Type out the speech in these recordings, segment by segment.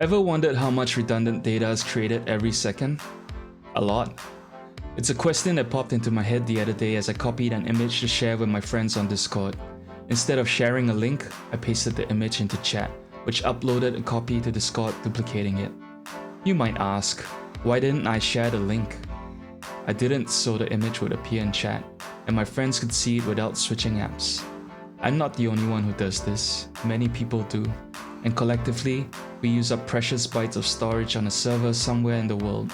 Ever wondered how much redundant data is created every second? A lot. It's a question that popped into my head the other day as I copied an image to share with my friends on Discord. Instead of sharing a link, I pasted the image into chat, which uploaded a copy to Discord, duplicating it. You might ask, why didn't I share the link? I didn't, so the image would appear in chat, and my friends could see it without switching apps. I'm not the only one who does this, many people do, and collectively, we use up precious bytes of storage on a server somewhere in the world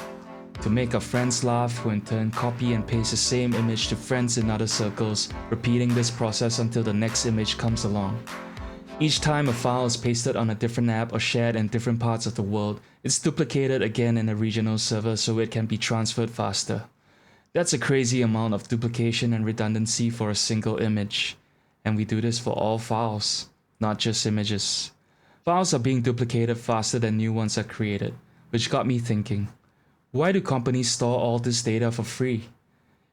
to make our friends laugh, who in turn copy and paste the same image to friends in other circles, repeating this process until the next image comes along. Each time a file is pasted on a different app or shared in different parts of the world, it's duplicated again in a regional server so it can be transferred faster. That's a crazy amount of duplication and redundancy for a single image. And we do this for all files, not just images. Files are being duplicated faster than new ones are created, which got me thinking, why do companies store all this data for free?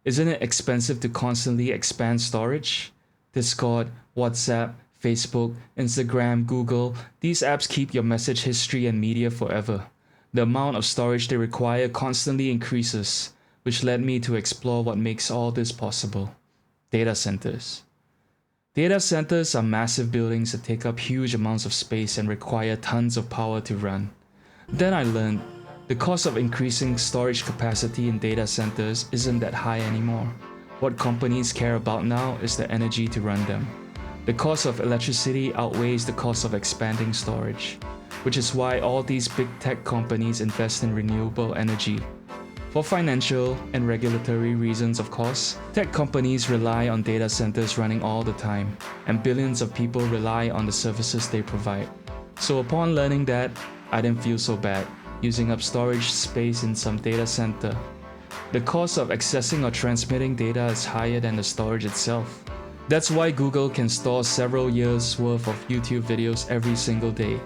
Isn't it expensive to constantly expand storage? Discord, WhatsApp, Facebook, Instagram, Google, these apps keep your message history and media forever. The amount of storage they require constantly increases, which led me to explore what makes all this possible. Data centers. Data centers are massive buildings that take up huge amounts of space and require tons of power to run. Then I learned the cost of increasing storage capacity in data centers isn't that high anymore. What companies care about now is the energy to run them. The cost of electricity outweighs the cost of expanding storage, which is why all these big tech companies invest in renewable energy. For financial and regulatory reasons, of course, tech companies rely on data centers running all the time, and billions of people rely on the services they provide. So upon learning that, I didn't feel so bad using up storage space in some data center. The cost of accessing or transmitting data is higher than the storage itself. That's why Google can store several years worth of YouTube videos every single day.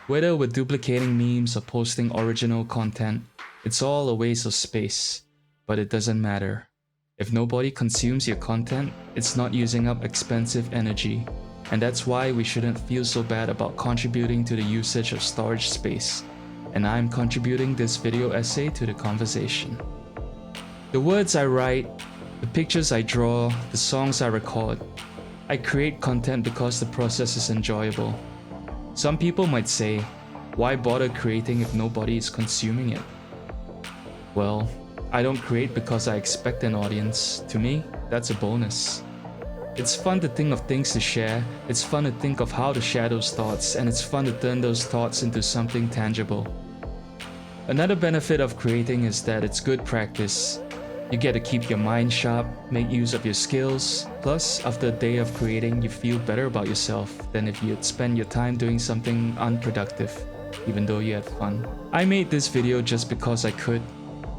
Whether we're duplicating memes or posting original content, it's all a waste of space, but it doesn't matter. If nobody consumes your content, it's not using up expensive energy, and that's why we shouldn't feel so bad about contributing to the usage of storage space. And I'm contributing this video essay to the conversation. The words I write, the pictures I draw, the songs I record, I create content because the process is enjoyable. Some people might say, why bother creating if nobody is consuming it? Well, I don't create because I expect an audience. To me, that's a bonus. It's fun to think of things to share, it's fun to think of how to share those thoughts, and it's fun to turn those thoughts into something tangible. Another benefit of creating is that it's good practice. You get to keep your mind sharp, make use of your skills, plus after a day of creating, you feel better about yourself than if you'd spend your time doing something unproductive, even though you had fun. I made this video just because I could.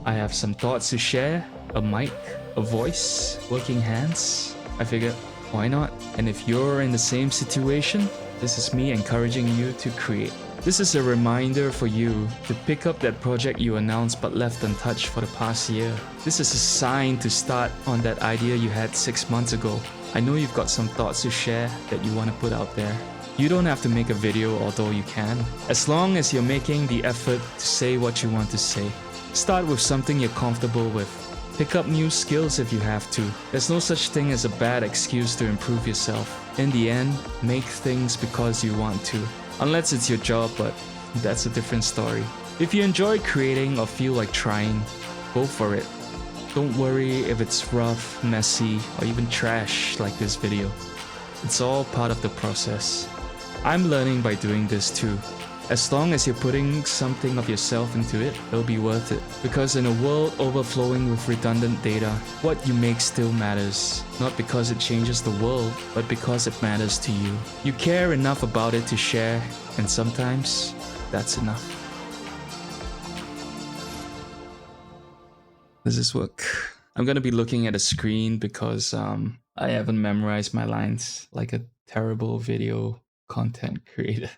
I have some thoughts to share, a mic, a voice, working hands. I figured, why not? And if you're in the same situation, this is me encouraging you to create. This is a reminder for you to pick up that project you announced but left untouched for the past year. This is a sign to start on that idea you had 6 months ago. I know you've got some thoughts to share that you want to put out there. You don't have to make a video, although you can, as long as you're making the effort to say what you want to say. Start with something you're comfortable with. Pick up new skills if you have to. There's no such thing as a bad excuse to improve yourself. In the end, make things because you want to. Unless it's your job, but that's a different story. If you enjoy creating or feel like trying, go for it. Don't worry if it's rough, messy, or even trash like this video. It's all part of the process. I'm learning by doing this too. As long as you're putting something of yourself into it, it'll be worth it. Because in a world overflowing with redundant data, what you make still matters. Not because it changes the world, but because it matters to you. You care enough about it to share, and sometimes that's enough. Does this work? I'm gonna be looking at a screen because I haven't memorized my lines like a terrible video content creator.